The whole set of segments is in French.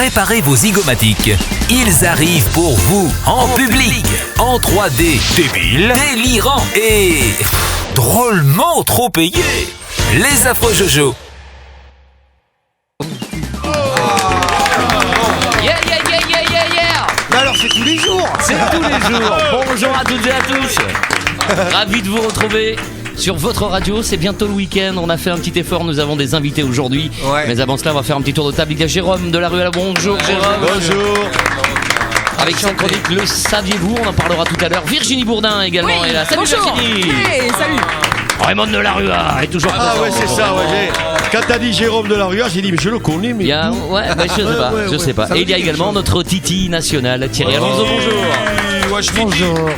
Préparez vos zygomatiques. Ils arrivent pour vous, en public, en 3D, débile, délirant et drôlement trop payé. Les affreux Jojo. Mais alors c'est tous les jours. C'est tous les jours. Bonjour à toutes et à tous. Ravi de vous retrouver sur votre radio. C'est bientôt le week-end. On a fait un petit effort. Nous avons des invités aujourd'hui. Ouais. Mais avant cela, on va faire un petit tour de table. Il y a Jérôme de la rue à la Bonjour Jérôme. Bonjour. Avec son chronique Le Saviez-vous, on en parlera tout à l'heure. Virginie Bourdin également est là. Salut bonjour. Virginie. Hey, salut. Raymond de la Rua est toujours présent. Ah ouais, c'est ça, ouais. Quand t'as dit Jérôme de la Rua, j'ai dit mais je le connais, mais Il y a, ouais, bah, je sais pas. Et il y a également notre Titi national, Thierry Alonso, bonjour. Bonjour.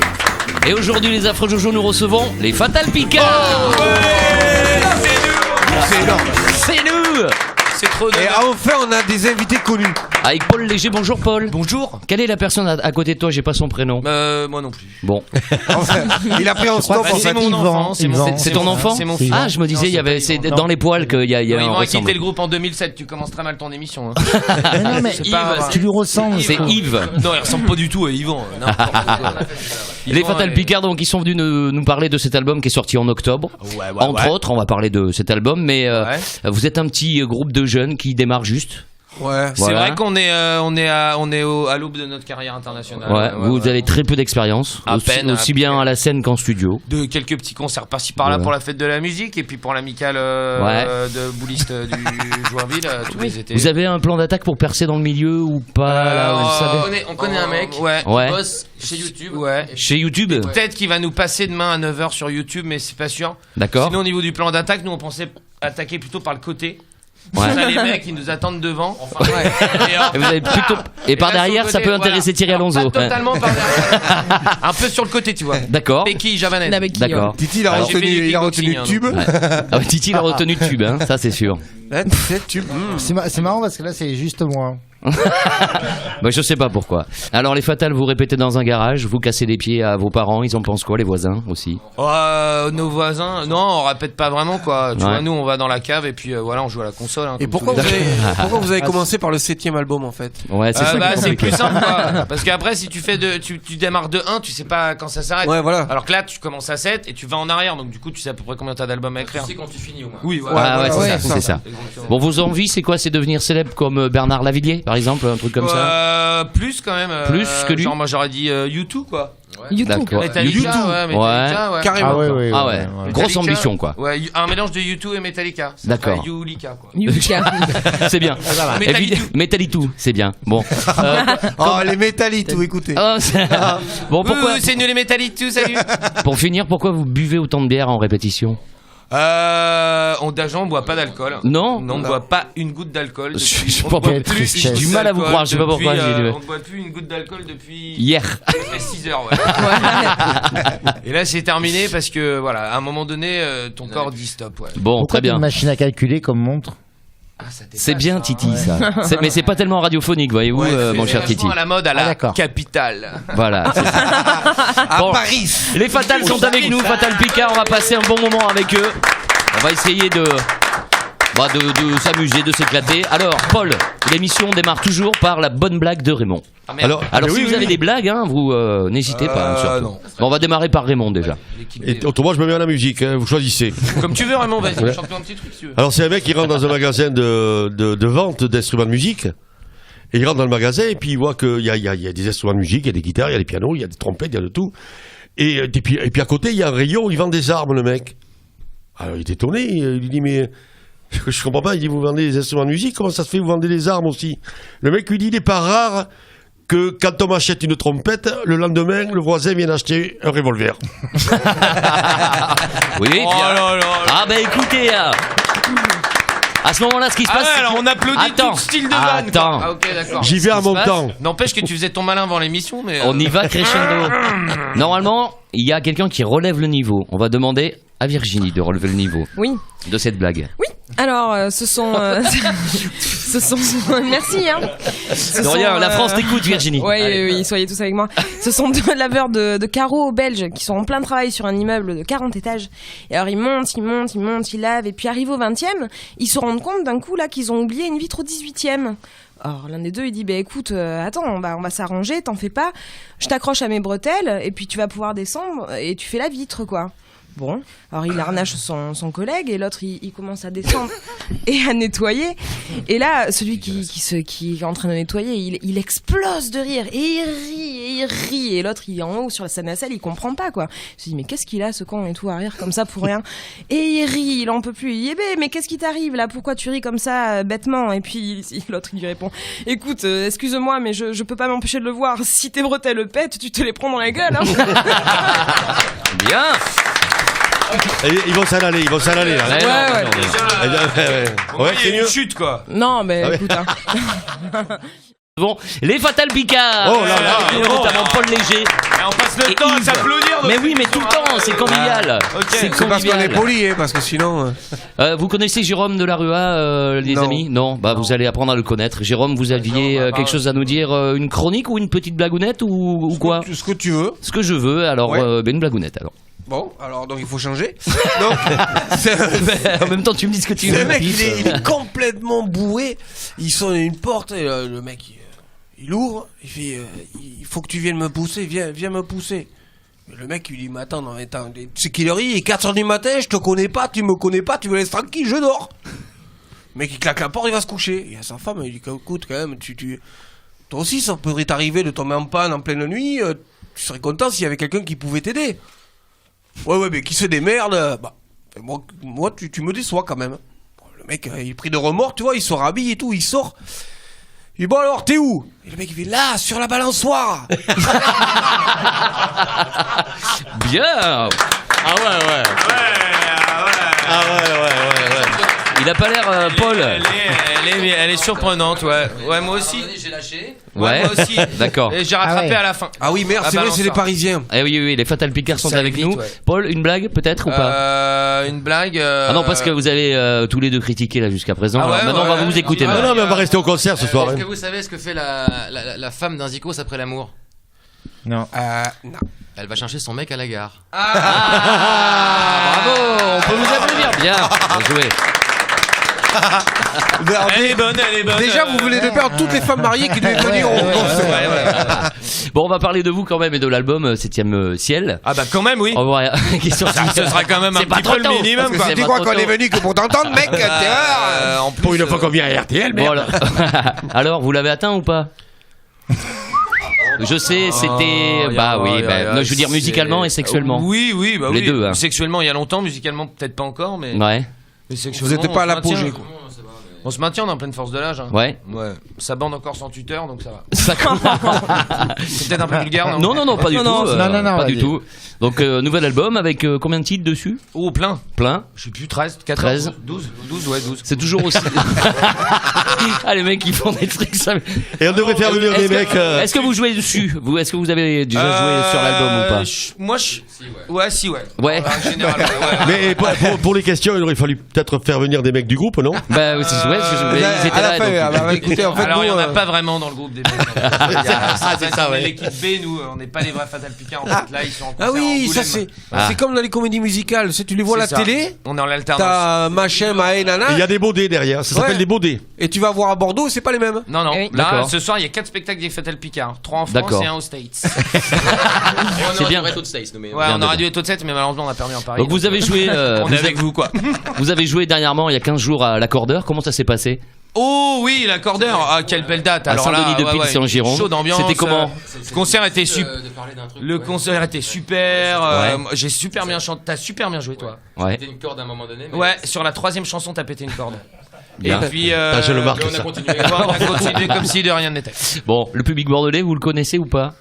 Et aujourd'hui, les affreux Jojo, nous recevons les Fatal Picards. C'est énorme. C'est nous. C'est trop. Et enfin on a des invités connus. Avec Paul Léger, bonjour Paul. Bonjour. Quelle est la personne à côté de toi? J'ai pas son prénom. Moi non plus. Bon. Il a pris en stop en C'est fait. mon enfant. C'est ton enfant? C'est mon fils. Ah, je me disais, il y avait, c'est dans les poils qu'il y a Ils un vont quitter ressemble. le groupe en 2007. Tu commences très mal ton émission. Non, mais C'est pas- tu lui ressembles. C'est Yves. Non, il ressemble pas du tout à Yvan. N'importe quoi. Les Yvan, Fatal Picards, donc, ils sont venus nous parler de cet album qui est sorti en octobre. Entre autres, on va parler de cet album, mais vous êtes un petit groupe de jeunes qui démarrent juste. Ouais. C'est Voilà. vrai qu'on est à l'aube de notre carrière internationale. Ouais, vous avez très peu d'expérience, À aussi, peine, aussi à bien peine. à la scène qu'en studio. De quelques petits concerts par-ci par-là Ouais. pour la fête de la musique et puis pour l'amicale de bouliste du Joinville tous les étés. Vous avez un plan d'attaque pour percer dans le milieu ou pas là, vous le savez on connaît un mec Ouais. qui bosse chez YouTube. Ouais. Chez YouTube. Peut-être qu'il va nous passer demain à 9h sur YouTube, mais c'est pas sûr. D'accord. Sinon, au niveau du plan d'attaque, nous on pensait attaquer plutôt par le côté. Ouais. Ça, les mecs, ils nous attendent devant. Et vous avez plutôt et par là, sur le derrière, ça côté, peut intéresser Thierry Alors, Alonso. Pas totalement par derrière. Un peu sur le côté, tu vois. D'accord. Béquille, Javanès. D'accord. Titi il a Alors, j'ai fait du retenu kickboxing, tube. Ah ouais, Titi il a retenu de tube, hein, ça c'est sûr. Là, c'est tube. C'est marrant parce que là, c'est juste moi. Bah, je sais pas pourquoi. Alors les Fatales, vous répétez dans un garage, vous cassez les pieds à vos parents, ils en pensent quoi, les voisins aussi? Nos voisins, non, on répète pas vraiment quoi. Tu Ouais. vois, nous on va dans la cave et puis voilà, on joue à la console. Et comme pourquoi tous les- pourquoi vous avez commencé par le 7ème album en fait? Ouais, c'est ça. Bah, qui est c'est compliqué. plus simple quoi. Parce qu'après si tu fais tu démarres de 1, tu sais pas quand ça s'arrête. Ouais, voilà. Alors que là tu commences à 7 et tu vas en arrière, donc du coup tu sais à peu près combien t'as d'albums à écrire. Tu sais quand tu finis au moins. Oui, Ouais, voilà. ouais, c'est ouais, ça, c'est ça. Bon, vos envies, c'est quoi? C'est devenir célèbre comme Bernard Lavillier, par exemple, un truc comme ça? Plus quand même. Plus que lui. Genre moi j'aurais dit U2 quoi. D'accord. Metallica, ouais, Metallica, ouais. Carrément. Ah ouais. Ah ouais, grosse Metallica, ambition quoi. Ouais, un mélange de U2 et Metallica. Ça D'accord. ferait Yulika quoi. C'est bien. Metallitou, c'est bien. Bon. Oh les métallites, tout écoutez. Oh, bon, pourquoi? C'est nul les Metallica tout, salut. Pour finir, pourquoi vous buvez autant de bière en répétition? On boit pas d'alcool. Non. On ne boit pas une goutte d'alcool. Je depuis- sais on pas ne boit pourquoi. plus J'ai une du goutte mal à vous d'alcool croire, je sais pas pourquoi, depuis, j'ai du- on ne boit plus une goutte d'alcool depuis Hier. 6 heures. Ouais. Et là c'est terminé parce que voilà, à un moment donné, ton corps dit stop. Ouais. Bon, Pourquoi très bien. une machine à calculer comme montre? C'est bien, Titi, ça. Mais c'est pas tellement radiophonique, voyez-vous, mon cher Titi. À la mode à la d'accord. capitale. Voilà. c'est ça. À Bon. Paris. Les Fatales sont avec nous, Fatal Picard, on va passer un bon moment avec eux. On va essayer de s'amuser, de s'éclater. Alors, Paul, l'émission démarre toujours par la bonne blague de Raymond. Alors si vous avez des blagues, hein, vous n'hésitez pas. Hein, surtout. non. Bon, on va démarrer par Raymond déjà. Et autrement, je me mets à la musique, hein, vous choisissez. Comme tu veux, Raymond, vas-y, Ouais. chante-nous un petit truc si tu veux. Alors, c'est un mec qui rentre dans un magasin de vente d'instruments de musique. Et il rentre dans le magasin et puis il voit qu'il y a des instruments de musique, il y a des guitares, il y a des pianos, il y a des trompettes, il y a de tout. Et puis à côté, il y a un rayon où il vend des armes, le mec. Alors il est étonné, il lui dit mais je comprends pas, il dit vous vendez des instruments de musique, comment ça se fait vous vendez des armes aussi? Le mec lui dit il n'est pas rare que quand on m'achète une trompette, le lendemain le voisin vient acheter un revolver. Oui, bien. Ah bah écoutez, à ce moment-là, ce qui se passe, c'est alors que- on applaudit Attends. tout style de vanne. Attends. Ah ok, d'accord. J'y vais à mon passe temps. N'empêche que tu faisais ton malin avant l'émission, mais. On y va crescendo. Normalement, il y a quelqu'un qui relève le niveau. On va demander à Virginie de relever le niveau Oui. de cette blague. Oui. Alors, ce sont. Merci, hein. De rien, la France t'écoute, Virginie. Oui, soyez tous avec moi. Ce sont deux laveurs de carreaux belges qui sont en plein travail sur un immeuble de 40 étages. Et alors, ils montent, ils lavent. Et puis, arrivent au 20e, ils se rendent compte d'un coup là qu'ils ont oublié une vitre au 18e. Alors l'un des deux il dit bah écoute attends on va s'arranger, t'en fais pas, je t'accroche à mes bretelles et puis tu vas pouvoir descendre et tu fais la vitre quoi. Bon, alors il harnache son collègue et l'autre il commence à descendre et à nettoyer. Et là, celui qui est en train de nettoyer, il explose de rire et il rit. Et l'autre il est en haut sur la scène à selle, il comprend pas quoi. Il se dit mais qu'est-ce qu'il a ce con et tout à rire comme ça pour rien. Et il rit, il en peut plus. Il dit mais qu'est-ce qui t'arrive là? Pourquoi tu ris comme ça bêtement? Et puis l'autre il lui répond écoute excuse-moi mais je peux pas m'empêcher de le voir. Si tes bretelles pètent, tu te les prends dans la gueule. Hein. Bien. Et ils vont s'en aller là. Ouais, c'est une chute quoi. Non mais écoute hein. Bon, les Fatal Picard. Oh là là. Notamment Paul Léger. Et on passe le Et temps à Yves. s'applaudir. Mais oui, mais tout le temps, c'est convivial. Ok. C'est C'est parce qu'on est convivial. poli, hein, parce que sinon. Vous connaissez Jérôme de la Rua, les Non. amis? Non, bah vous allez apprendre à le connaître. Jérôme, vous aviez quelque chose à nous dire, une chronique ou une petite blagounette ou quoi? Ce que tu veux. Ce que je veux, alors Ouais. une blagounette alors. Bon, alors donc il faut changer. Donc, En même temps, tu me dis ce que tu le veux. mec, Pif. il est complètement bourré. Il sonne à une porte et le mec, il ouvre. Il fait il faut que tu viennes me pousser. Viens me pousser. Et le mec, il dit mais attends, tu sais qu'il heure il est 4h du matin, je te connais pas, tu me connais pas, tu me laisses tranquille, je dors. Le mec, il claque la porte, il va se coucher. Il y a sa femme, il dit écoute, quand même, toi aussi, ça pourrait t'arriver de tomber en panne en pleine nuit. Tu serais content s'il y avait quelqu'un qui pouvait t'aider. Ouais, mais qui se démerde. Bah, moi, tu me déçois quand même. Bon, le mec, il est pris de remords, tu vois, il se rhabille et tout, il sort. Il dit bon alors, t'es où? Et le mec, il fait là, sur la balançoire. Bien. Ah ouais. Il a pas l'air Paul. Elle est surprenante, ouais. Ouais, moi aussi. J'ai lâché. Ouais. Moi aussi. D'accord. Et j'ai rattrapé ouais. à la fin. Ah oui, merde, La c'est vrai, c'est les balançoire. Parisiens. Eh oui, les Fatal Picard sont Ça avec vite, nous. ouais. Paul, une blague peut-être ou pas? Une blague. Ah non, parce que vous avez tous les deux critiqué là jusqu'à présent. Ah Alors ouais, maintenant, on va ouais, vous écouter. ouais. Non, maintenant. mais on va rester au concert ce soir. Est-ce hein. que vous savez ce que fait la femme d'un zikos après l'amour? Non. Non. Elle va chercher son mec à la gare. Bravo, on peut vous applaudir. Bien joué. Elle est bonne. Déjà, vous venez de perdre toutes les femmes mariées qui devaient venir au concert. Bon, on va parler de vous quand même et de l'album 7ème ciel. Ah bah quand même, oui. Au revoir. Qui est sorti. Ce sera quand même un C'est pas petit trop peu le tôt. minimum, Parce que quoi. c'est Tu pas crois trop qu'on est tôt. venu que pour t'entendre, mec? Terreur. En plus, Pour une fois qu'on vient à RTL, mais. Bon, alors, vous l'avez atteint ou pas? Je sais, c'était. Je veux dire musicalement et sexuellement. Oui, bah Les oui. deux, hein. Sexuellement, il y a longtemps, musicalement, peut-être pas encore, mais. Ouais. mais sexuellement, Vous n'étiez pas à on se maintient. l'apogée, quoi. On se maintient, on est en pleine force de l'âge. Hein. Ouais. Ça bande encore sans tuteur, donc ça va. Ça C'est peut-être un peu vulgaire, non? Non, pas du tout. non, pas du vas-y. tout. Donc, nouvel album avec combien de titres dessus? Oh, plein. Plein. Je sais plus, 13, 14, 13. 12, 12. C'est toujours aussi. Ah, les mecs, ils font des trucs. Ça... Et on devrait faire venir des mecs. Est-ce que vous jouez dessus? Est-ce que vous avez déjà joué sur l'album ou pas? Moi, ouais, si, ouais. Ouais. En général, ouais. Mais pour les questions, il aurait fallu peut-être faire venir des mecs du groupe, non? Bah, ouais, ils étaient À là. la fin, donc- bah, écoutez, en fait, Alors, il nous, n'y en a pas vraiment dans le groupe des mecs. c'est ça, On est ouais. l'équipe B, nous, on n'est pas les vrais Fatal Picard. En fait, là, ils sont en concert Ah oui, à ça Angoulême. c'est comme dans les comédies musicales. Tu les vois à la C'est ça. télé, On est en alternance. t'as machin, maé, Il y nana, a des baudets derrière, ça s'appelle Ouais. des baudets. et tu vas voir à Bordeaux, c'est pas les mêmes. Non, Oui. là, D'accord. ce soir, il y a 4 spectacles des Fatal Picard. 3 en France D'accord. et 1 aux States. C'est bien. Tout de States, nous, mais Ouais, Bien on aurait de- dû être au 7, mais malheureusement, on a perdu en Paris. Donc, vous avez joué. On est avec vous, quoi. Vous avez joué dernièrement, il y a 15 jours, à l'Accordeur. Comment ça s'est passé? Oh oui, l'accordeur. Ah, quelle belle date. À Alors Saint-Denis là, de Pile, c'est en Gironde. Chaud d'ambiance. C'était comment? Le concert était super. de parler d'un truc. Le concert était super. Ouais. J'ai super bien chanté. T'as super bien joué, toi. Ouais. C'était une corde à un moment donné. Mais Ouais, sur la 3e chanson, t'as pété une corde. Bien. Et puis. Ah, je le marque. on a ça. continué. Ouais, on a continué comme si de rien n'était. Bon, le public bordelais, vous le connaissez ou pas?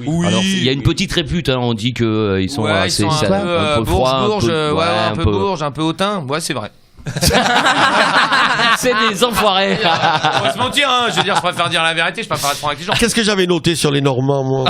Oui. Alors, il y a une petite répute, hein, on dit que ils sont Ouais, assez ils sont un peu froids, bourge, ouais, un peu bourge, un peu hautain. Ouais, c'est vrai. C'est des enfoirés. On va se mentir, hein. Je veux dire, je préfère dire la vérité, je préfère être franc avec les gens. Qu'est-ce que j'avais noté sur les Normands, moi?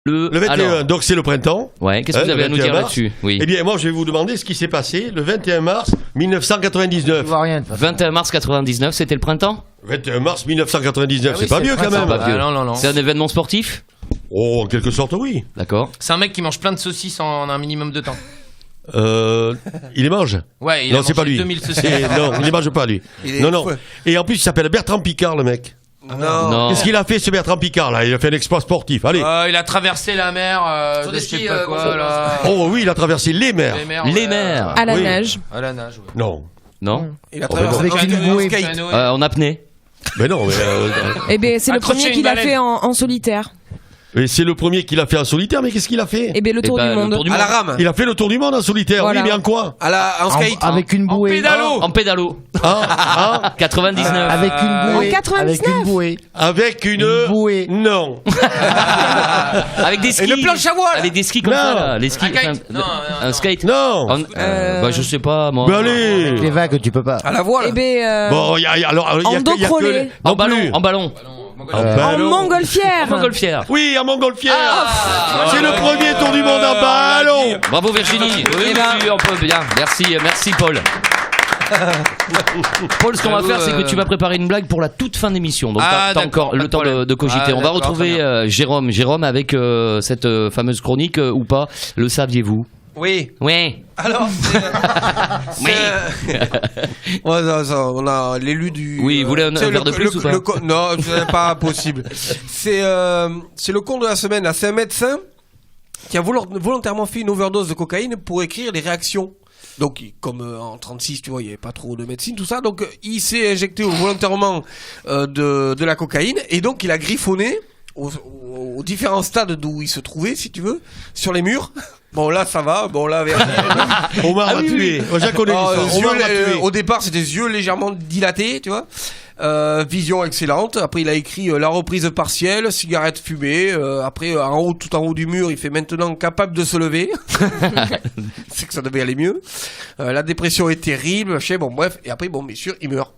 Le 21, alors, donc c'est le printemps. ouais, qu'est-ce que vous le avez à nous 21 dire mars. là-dessus? Oui. Eh bien, moi, je vais vous demander ce qui s'est passé le 21 mars Je 1999. vois rien. de toute façon. 21 mars 99, c'était le printemps? 21 mars 1999, Ah oui, c'est pas c'est vieux le quand printemps, même. Pas vieux. non. C'est un événement sportif? Oh, en quelque sorte, oui. D'accord. C'est un mec qui mange plein de saucisses en un minimum de temps. Il les mange. Ouais, il Non, a c'est pas mangé lui. 2000 saucisses. Non, il les mange pas, lui. Non. Et en plus, il s'appelle Bertrand Picard, le mec. Non. Qu'est-ce qu'il a fait, ce Bertrand Picard, là? Il a fait un exploit sportif. Allez. Il a traversé la mer Sur de des je sais skis, pas quoi, là. Oh oui, il a traversé les mers. Les mers. À la Oui. nage. À la nage, ouais. Non. Non. Il a Oh, bah traversé non. Avec une bouée. skate. En apnée. Mais non, mais, Eh ben, c'est le Accrocher premier une qu'il a baleine. fait en solitaire. mais c'est le premier qu'il a fait en solitaire, mais qu'est-ce qu'il a fait? Eh ben, le tour du monde. À la rame. Il a fait le tour du monde en solitaire, Voilà. oui, mais en quoi? En skate. Avec une En bouée. pédalo. En pédalo. Hein 99. Avec une bouée. En 99. Avec une bouée. Avec une bouée. Non. Avec des skis. Et le planche à voile. Avec des skis comme Non. ça, là. Les skis. Un kite. enfin, Non, un skate. Non. Bah, je sais pas, moi. Mais allez. Les vagues, tu peux pas. À la voile. Eh ben, Bon, il y a en dos que crawlé. En non ballon. plus. En ballon. En en ballon. montgolfière. En montgolfière. Oui, en montgolfière. C'est le premier tour du monde en ballon. Bravo Virginie. Oui, oui, on peut bien. Merci Paul. Paul, ce qu'on va faire, c'est que tu vas préparer une blague pour la toute fin d'émission. Donc t'as d'accord, encore pas le de temps problème. de cogiter. On va D'accord, retrouver très bien. Jérôme. Jérôme avec cette fameuse chronique ou pas. Le saviez-vous? Oui. Oui. Alors, Oui. Ouais, on a l'élu du. Oui, vous voulez un tu sais, verre de plus ou pas Non, c'est pas possible. C'est le con de la semaine. Là, c'est un médecin qui a volontairement fait une overdose de cocaïne pour écrire les réactions. Donc, comme en 36, tu vois, il n'y avait pas trop de médecine, tout ça. Donc, il s'est injecté volontairement de la cocaïne et donc il a griffonné aux différents stades d'où il se trouvait, si tu veux, sur les murs. Bon, là, ça va. Bon, là, Omar l'a tué. Moi, je la connais l'histoire. Omar l'a tué. au départ, c'est des yeux légèrement dilatés, tu vois. Vision excellente. Après, il a écrit la reprise partielle, cigarette fumée. Après, tout en haut du mur, il fait maintenant capable de se lever. C'est que ça devait aller mieux. La dépression est terrible. Bon, bref. Et après, bon, bien sûr, il meurt.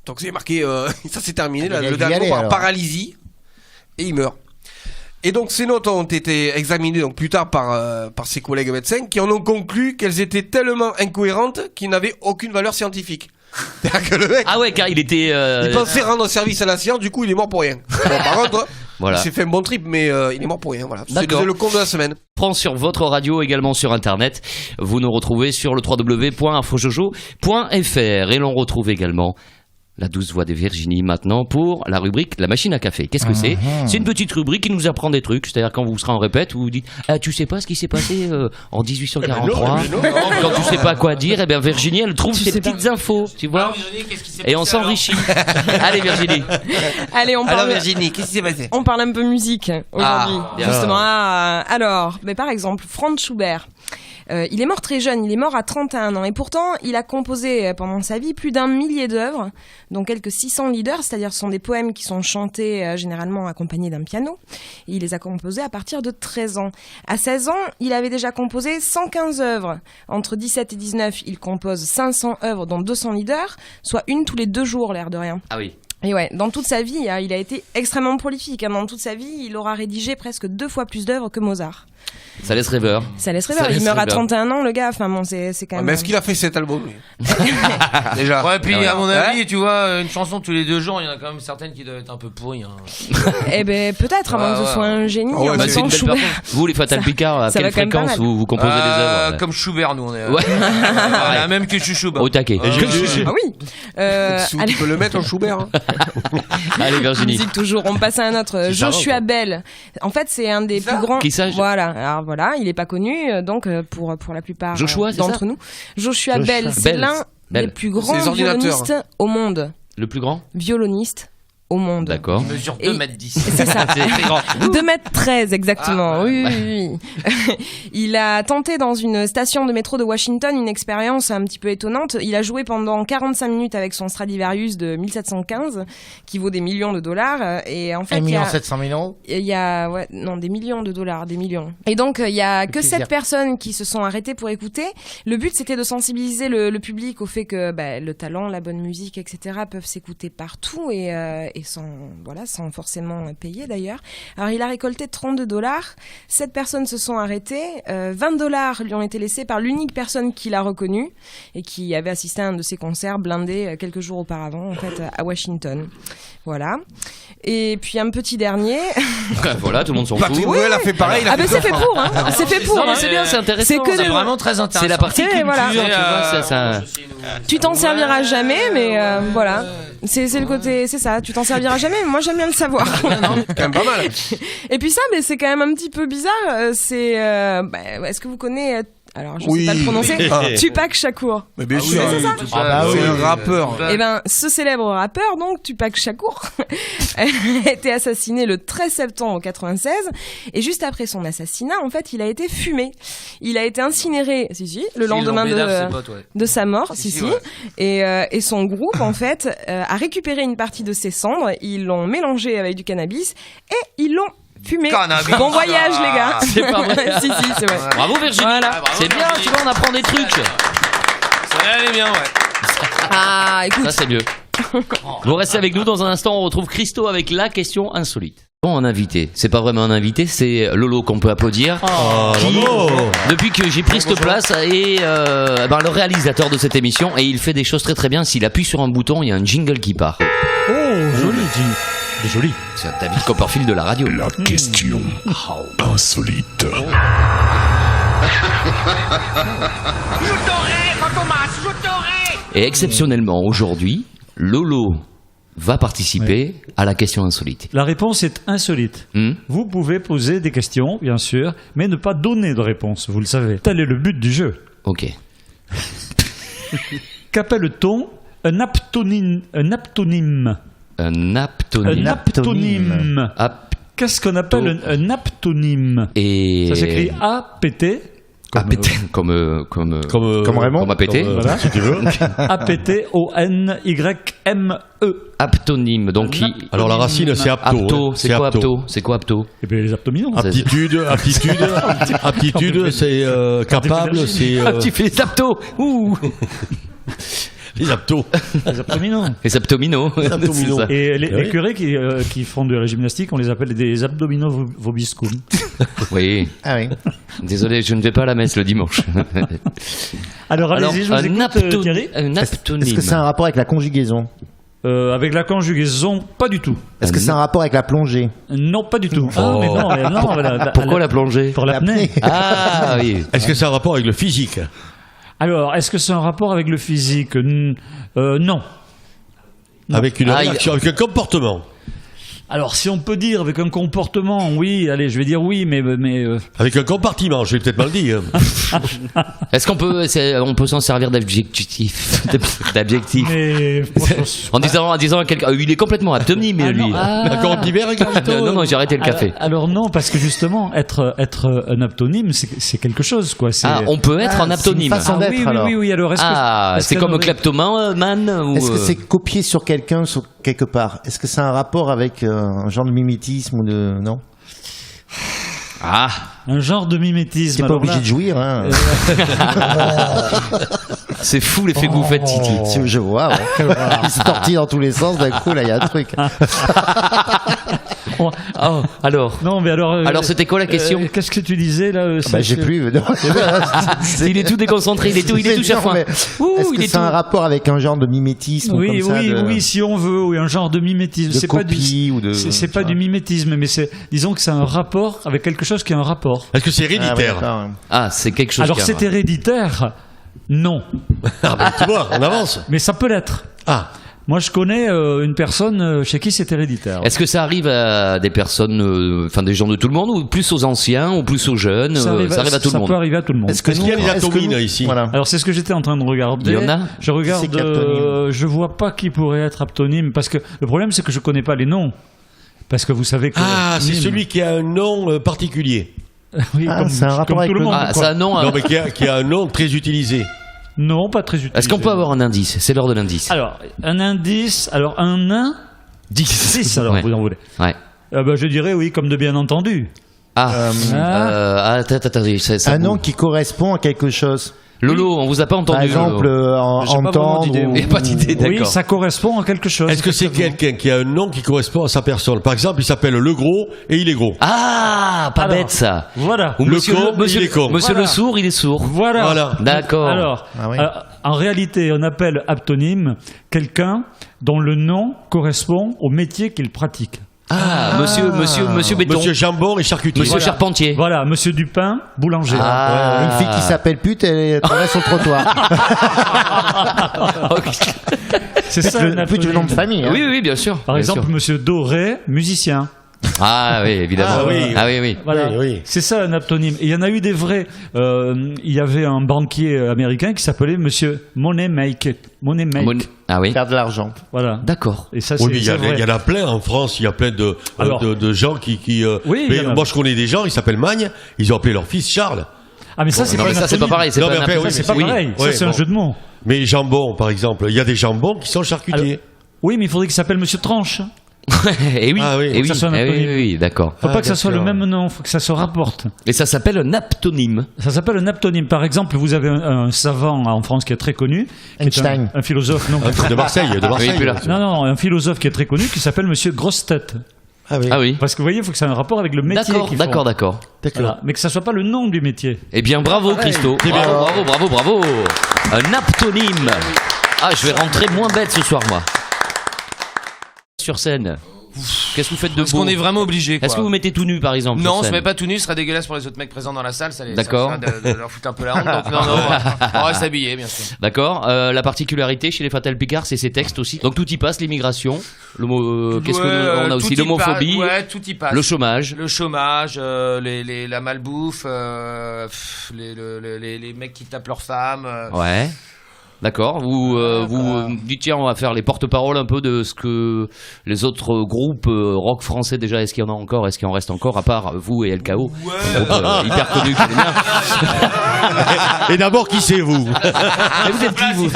Donc, c'est marqué. Ça s'est terminé. Il a Le dû y dernier aller, par alors. paralysie. Et il meurt. Et donc ces notes ont été examinées donc plus tard par ses collègues médecins qui en ont conclu qu'elles étaient tellement incohérentes qu'ils n'avaient aucune valeur scientifique. C'est-à-dire que le mec, Ah ouais, car il était. il pensait rendre service à la science, du coup il est mort pour rien. Bon, par contre, Voilà. il s'est fait un bon trip, mais il est mort pour rien. Voilà. D'accord. C'est le con de la semaine. Prend sur votre radio, également sur internet. Vous nous retrouvez sur le www.infojojo.fr et l'on retrouve également la douce voix de Virginie maintenant pour la rubrique La machine à café. Qu'est-ce que c'est? C'est une petite rubrique qui nous apprend des trucs. C'est-à-dire quand vous serez en répète, vous vous dites tu sais pas ce qui s'est passé en 1843 quand tu sais pas quoi dire, eh bien Virginie elle trouve ces petites infos, tu vois, Alors, Virginie, qu'est-ce qui s'est et on passé, alors s'enrichit. Allez Virginie. Allez, on Alors parle. Virginie, qu'est-ce qui s'est passé? On parle un peu musique aujourd'hui, bien. justement. Alors, mais par exemple, Franz Schubert. Il est mort très jeune, il est mort à 31 ans. Et pourtant, il a composé pendant sa vie plus d'1 millier d'œuvres, dont quelques 600 lieder, c'est-à-dire ce sont des poèmes qui sont chantés généralement accompagnés d'un piano. Et il les a composés à partir de 13 ans. À 16 ans, il avait déjà composé 115 œuvres. Entre 17 et 19, il compose 500 œuvres, dont 200 lieder, soit une tous les 2 jours, l'air de rien. Ah oui. Et ouais, dans toute sa vie, il a été extrêmement prolifique. Dans toute sa vie, il aura rédigé presque 2 fois plus d'œuvres que Mozart. Ça laisse rêveur. Ça laisse Ça rêver. Il laisse meurt à rêveur. 31 ans, le gars. Enfin bon, c'est quand même. Mais est-ce qu'il a fait cet album lui Déjà. Ouais, puis Ah ouais. à mon avis, tu vois, une chanson tous les 2 jours, il y en a quand même certaines qui doivent être un peu pourries. Hein. Eh ben peut-être avant Ouais, que ce ouais. soit un génie. Ah ouais, en Bah, même c'est temps, une belle Schubert. personne. Vous les Fatal Picard, à ça quelle va quand même pas fréquence mal. vous composez des œuvres là Comme Schubert, nous, on est. Ouais. La même que Chouchou. bah. Au taquet. Ah oui. Tu peux le mettre en Schubert. Hein. Allez Virginie. Musique toujours. On passe à un autre. C'est charmant, Joshua quoi. Bell. En fait, c'est un des plus grands. Qui ça Voilà. Alors voilà, il est pas connu, donc pour la plupart Joshua, c'est d'entre ça nous. Joshua Bell, c'est Bell. l'un Bell. des plus C'est grands les ordinateurs. violonistes au monde. Le plus grand? Violoniste au monde. D'accord. Il mesure Et- 2m10. C'est ça. C'est très grand. 2m13 exactement, Ah, oui, oui, oui. Il a tenté dans une station de métro de Washington une expérience un petit peu étonnante. Il a joué pendant 45 minutes avec son Stradivarius de 1715, qui vaut des millions de dollars. Et en fait, 1 700 000 euros. il y a des millions de dollars, des millions. Et donc il y a que plaisir. 7 personnes qui se sont arrêtées pour écouter. Le but c'était de sensibiliser le public au fait que le talent, la bonne musique, etc. peuvent s'écouter partout et sans forcément payer d'ailleurs. Alors il a récolté 32 $. 7 personnes se sont arrêtées. 20 $ lui ont été laissés par l'unique personne qui l'a reconnu et qui avait assisté à un de ses concerts blindés quelques jours auparavant en fait à Washington. Voilà. Et puis un petit dernier. Voilà, tout le monde s'en fout. Patrick Bruel a fait pareil. Ah ben c'est fait pour, hein. C'est fait pour. Non, mais hein. c'est bien, c'est intéressant. C'est que C'est des- vraiment très intéressant. C'est la partie Et culture, voilà. tu vois, ça. Tu t'en serviras jamais, mais voilà. C'est le côté, c'est ça. Tu t'en serviras jamais, mais moi j'aime bien le savoir. Quand même pas mal. Et puis ça, mais c'est quand même un petit peu bizarre. C'est, est-ce que vous connaissez alors je Oui. sais pas le prononcer. Ah. Tupac Shakur. Mais bien Ah sûr. oui, c'est ça. Ah bah oui, un rappeur. Eh ben, ce célèbre rappeur, donc Tupac Shakur, a été assassiné le 13 septembre 96, et juste après son assassinat, en fait, il a été fumé. Il a été incinéré, le lendemain de sa mort, et son groupe, en fait, a récupéré une partie de ses cendres, ils l'ont mélangé avec du cannabis, et ils l'ont fumé. Cannabis. Bon voyage, les gars. C'est pas vrai. Si, c'est vrai. Bravo Virginie. Voilà. C'est bien, tu vois, on apprend des trucs. Ça allait bien, ouais. Ah, écoute. Ça, c'est mieux. Vous restez avec nous. Dans un instant, on retrouve Christo avec la question insolite. Bon, un invité. C'est pas vraiment un invité, c'est Lolo qu'on peut applaudir. Qui, depuis que j'ai pris cette place, est le réalisateur de cette émission, et il fait des choses très très bien. S'il appuie sur un bouton, il y a un jingle qui part. Oh, joli. Joli. C'est David Copperfield de la radio. La question insolite. Et exceptionnellement, aujourd'hui, Lolo va participer à la question insolite. La réponse est insolite. Vous pouvez poser des questions, bien sûr, mais ne pas donner de réponse, vous le savez. Tel est le but du jeu. Ok. Qu'appelle-t-on un aptonyme? Un aptonyme. Un aptonyme. Qu'est-ce qu'on appelle un aptonyme? Et... Ça s'écrit A-P-T. Comme Raymond. Comme APT. Voilà. Si tu veux. A-P-T-O-N-Y-M-E. Aptonyme. Donc, Alors la racine c'est apto. apto. hein. C'est quoi apto? C'est quoi apto? Et bien les abdominaux. Aptitude, c'est capable, c'est Ah, tu fais les aptos. Ouh. les aptos. Les abdominaux. Les abdominaux. abdominaux. C'est ça. Et les Ah oui. curés qui font de la gymnastique, on les appelle des abdominaux vobiscum. Oui. Ah oui. Désolé, je ne vais pas à la messe le dimanche. Alors allez-y, je vous écoute, Thierry. Un aptonyme. Est-ce que c'est un rapport avec la conjugaison? Avec la conjugaison, pas du tout. Est-ce que c'est un rapport avec la plongée? Non, pas du tout. Ah, mais non, voilà, Pourquoi la plongée? Pour l'apnée. Ah oui. Est-ce que c'est un rapport avec le physique? Alors, est-ce que c'est un rapport avec le physique? Non. Avec une Ah, réaction, avec un comportement? Alors, si on peut dire avec un comportement, oui, allez, je vais dire oui, mais Avec un compartiment, je vais peut-être mal dire. Est-ce qu'on peut, on peut s'en servir d'adjectif? mais En disant à quelqu'un, il est complètement aptonyme, lui. D'accord, d'hiver, Non, j'ai arrêté le café. Alors non, parce que justement, être un aptonyme, c'est quelque chose, quoi. Ah, on peut être un c'est une aptonyme. façon d'être, oui, alors. oui. Alors, C'est comme kleptoman ou. Est-ce que c'est copié sur quelqu'un quelque part? Est-ce que c'est un rapport avec un genre de mimétisme ou de... Non? Ah. un genre de mimétisme. T'es pas Alors obligé là, de jouir, hein. C'est fou l'effet que vous faites, Titi. Je vois, ouais. Il se tortille dans tous les sens, d'un coup, là, il y a un truc. Oh, alors. Non, mais alors c'était quoi la question? Qu'est-ce que tu disais là J'ai plus. Non. Il est tout déconcentré, il est tout chafouin. Est-ce que c'est un rapport avec un genre de mimétisme Oui, comme ça, oui, si on veut, oui, un genre de mimétisme. de C'est pas du, copie ou de... c'est pas du mimétisme, mais disons que c'est un rapport avec quelque chose qui a un rapport. Est-ce que c'est héréditaire? Ah, c'est quelque chose. Alors c'est héréditaire? Non. Ah ben, tu vois, on avance. Mais ça peut l'être. Ah. Moi, je connais une personne chez qui c'est héréditaire. Est-ce que ça arrive à des personnes, enfin des gens de tout le monde, ou plus aux anciens, ou plus aux jeunes? Ça arrive à tout le monde. Ça peut arriver à tout le monde. Est-ce qu'il y a des atomines ici? Voilà. Alors c'est ce que j'étais en train de regarder. Il y en a? Je regarde. C'est qu'aptonyme. Je vois pas qui pourrait être aptonyme parce que le problème c'est que je connais pas les noms. Parce que vous savez que. Ah, c'est celui qui a un nom particulier. Oui, Ah, comme, c'est un rapport comme avec tout le le monde. Ah, quoi. ça a un nom. Non, mais qui a un nom très utilisé. Non, pas très utile. Est-ce qu'on peut avoir un indice? C'est l'heure de l'indice. Alors, un indice. Alors, un nain. 10, alors, Ouais. vous en voulez. Ouais. Je dirais oui, comme de bien entendu. Attends, Un nom qui correspond à quelque chose. Lolo, on vous a pas entendu. Par exemple, Lolo. J'ai pas vraiment entendre d'idée. ou... Il n'y a pas d'idée, Oui, d'accord. ça correspond à quelque chose. Est-ce que c'est quelqu'un qui a un nom qui correspond à sa personne? Par exemple, il s'appelle Le Gros et il est gros. Ah, pas Alors, bête ça. Voilà. Ou Le monsieur con, monsieur, il est con. monsieur Voilà. le sourd, il est sourd. Voilà. Voilà. D'accord. Alors, Ah oui. En réalité, on appelle aptonyme quelqu'un dont le nom correspond au métier qu'il pratique. Monsieur Béton. Monsieur Jambon et charcutier. Monsieur Charpentier. Voilà, monsieur Dupin, boulanger. Une fille qui s'appelle pute, elle travaille sur le trottoir. C'est ça, un pute, le nom de famille. Hein. Oui, bien sûr. Par bien exemple, sûr. monsieur Doré, musicien. Ah oui, évidemment. Oui. Voilà. Oui. C'est ça un aptonyme. Et il y en a eu des vrais. Il y avait un banquier américain qui s'appelait monsieur Moneymaker. Ah oui. Faire de l'argent. Voilà. D'accord. Et ça, Oui, mais c'est vrai. il y en a plein en France, il y a plein de gens qui Oui, mais il y en a. moi je connais des gens, ils s'appellent Magne, ils ont appelé leur fils Charles. Ah mais ça c'est Non, pas mais un ça c'est pas aptonyme. pareil. C'est Non, pas mais un après, aptonyme. oui, C'est pas pareil. Ça Ouais, c'est un bon. jeu de mots. Mais jambon par exemple, il y a des jambons qui sont charcutiers. Oui, mais il faudrait qu'il s'appelle monsieur Tranche. Et oui. Ah oui. Et Que ça soit un aptonyme. oui, d'accord. Faut pas que ça soit le d'accord. même nom, faut que ça se rapporte. Et ça s'appelle un aptonyme. Ça s'appelle un aptonyme. Par exemple, vous avez un savant en France qui est très connu, qui est Einstein. un philosophe. Non, De Marseille, Oui, puis là. non, un philosophe qui est très connu qui s'appelle monsieur Grosse-Tête. Ah oui. Ah oui. Parce que vous voyez, il faut que ça ait un rapport avec le métier qu'ils font. D'accord. Voilà. Mais que ça soit pas le nom du métier. Eh bien, bravo Christo. Bravo. Un aptonyme. Ah, je vais rentrer moins bête ce soir, moi. Sur scène. Qu'est-ce que vous faites de beau? Parce qu'on est vraiment obligé. Est-ce que vous mettez tout nu, par exemple? Non, sur on se scène met pas tout nu, ce serait dégueulasse pour les autres mecs présents dans la salle. D'accord. Ça de leur foutre un peu la honte. Donc non, on va s'habiller, bien sûr. D'accord. La particularité chez les Fatal Picard, c'est ces textes aussi. Donc tout y passe, l'immigration, qu'est-ce qu'on a aussi, l'homophobie, ouais, tout y passe. le chômage. La malbouffe, les mecs qui tapent leurs femmes. Ouais. D'accord. Vous dites tiens, on va faire les porte-paroles un peu de ce que les autres groupes rock français déjà. Est-ce qu'il y en a encore? Est-ce qu'il en reste encore à part vous et LKO, un groupe hyper connu qui est bien. Et d'abord, qui c'est vous? Mais vous êtes qui vous?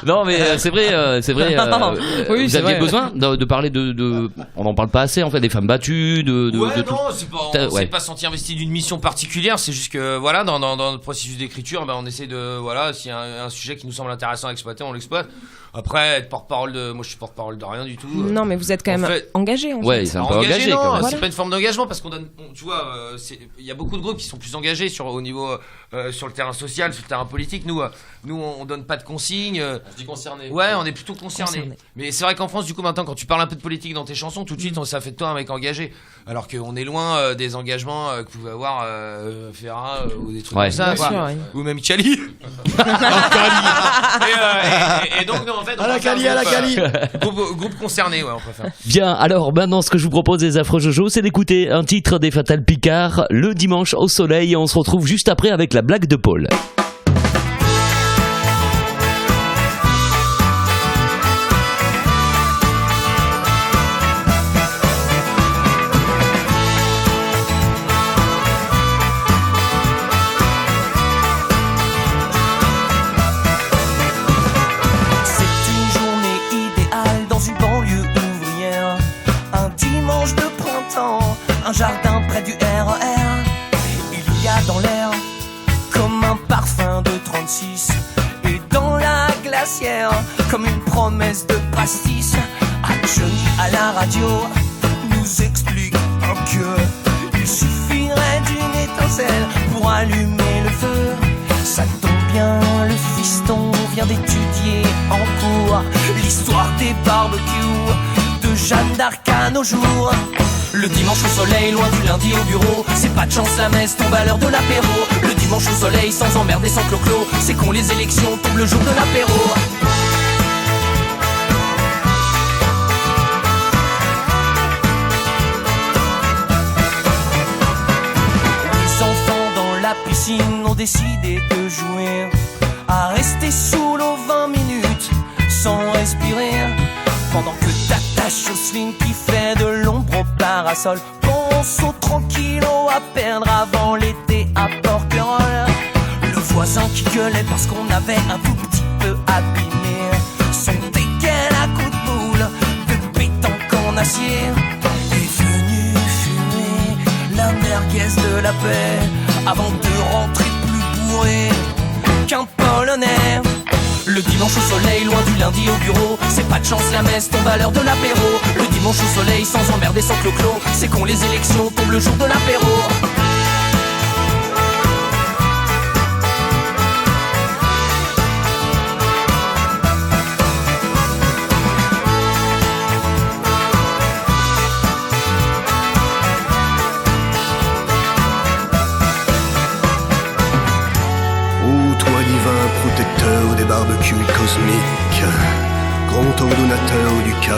Non mais c'est vrai. Oui, vous c'est aviez vrai. besoin de parler de. On n'en parle pas assez en fait, des femmes battues, de Non, tout. on s'est pas senti investi d'une mission particulière. C'est juste que voilà, dans notre processus d'écriture, on essaie de s'il y a un sujet qui nous semble intéressant à exploiter, on l'exploite. Après, être porte-parole moi je suis porte-parole de rien du tout. Non, mais vous êtes quand même engagé. Ouais, c'est un peu engagé. Non, quand même. c'est pas une forme d'engagement parce qu'on donne. Tu vois, il y a beaucoup de groupes qui sont plus engagés au niveau sur le terrain social, sur le terrain politique. Nous, on donne pas de consignes. On se dit concerné. Ouais, on est plutôt concernés. Mais c'est vrai qu'en France, du coup, maintenant, quand tu parles un peu de politique dans tes chansons, tout de suite, ça fait de toi un mec engagé. Alors qu'on est loin des engagements que pouvait avoir Ferrat ou des trucs comme ça. Bien sûr, oui. Ou même Cali. Et donc, non, en fait, on préfère groupe concerné, ouais, on préfère. Bien, alors maintenant ce que je vous propose les affreux Jojo, c'est d'écouter un titre des Fatal Picard, Le Dimanche au Soleil, et on se retrouve juste après avec la blague de Paul. Un jardin près du RER. Il y a dans l'air comme un parfum de 36 et dans la glacière comme une promesse de pastis. Johnny à la radio nous explique que il suffirait d'une étincelle pour allumer le feu. Ça tombe bien, le fiston vient d'étudier en cours l'histoire des barbecues de Jeanne d'Arc à nos jours. Le dimanche au soleil, loin du lundi au bureau, c'est pas de chance, la messe tombe à l'heure de l'apéro. Le dimanche au soleil, sans emmerde et sans clo-clo, c'est qu'on les élections tombent le jour de l'apéro. Les enfants dans la piscine ont décidé de jouer à rester sous l'eau 20 minutes sans respirer, pendant que Tata Jocelyne qui fait de l'ombre au parasol pense aux 30 kilos à perdre avant l'été à Porquerolles. Le voisin qui gueulait parce qu'on avait un tout petit peu abîmé son dégaine à coups de boule de pétanque en acier est venu fumer la merguez de la paix avant de rentrer plus bourré qu'un Polonais. Le dimanche au soleil, loin du lundi au bureau, c'est pas de chance, la messe tombe à l'heure de l'apéro. Le dimanche au soleil, sans emmerde et sans clo-clo, c'est qu'on les élections tombent le jour de l'apéro. donateur du chaos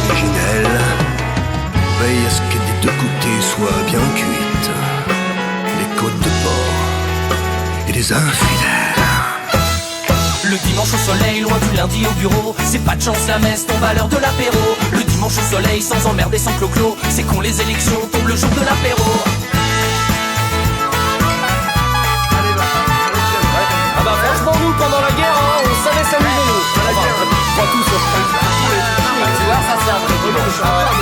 originel, veille à ce que des deux côtés soient bien cuites, les côtes de porc et les infidèles. Le dimanche au soleil, loin du lundi au bureau, c'est pas de chance la messe tombe à l'heure de l'apéro. Le dimanche au soleil, sans emmerder, sans clo-clo, c'est con les élections tombent le jour de l'apéro. Ah bah franchement nous pendant la guerre on savait s'amuser nous. On va tous tu vois ça c'est un vrai dimanche. On va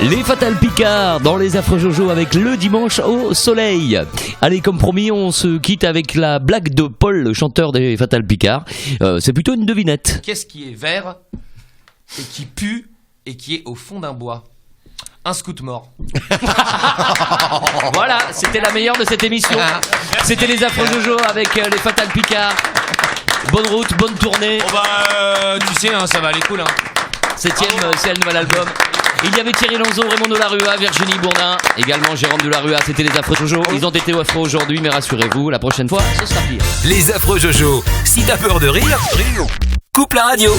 Les Fatal Picard dans les Affreux Jojo avec le dimanche au soleil. Allez, comme promis, on se quitte avec la blague de Paul, le chanteur des Fatal Picard. C'est plutôt une devinette. Qu'est-ce qui est vert et qui pue et qui est au fond d'un bois? Un scout mort. Voilà, c'était la meilleure de cette émission. C'était les Affreux Jojo avec les Fatal Picard. Bonne route, bonne tournée. Oh bah, tu sais, hein, ça va aller cool. Hein. 7ème, c'est le nouvel album. Il y avait Thierry Lanzo, Raymond Delarue, Virginie Bourdin, également Jérôme Delarue. C'était les Affreux Jojo. Ils ont été affreux aujourd'hui, mais rassurez-vous, la prochaine fois, ce sera pire. Les Affreux Jojo. Si t'as peur de rire, coupe la radio.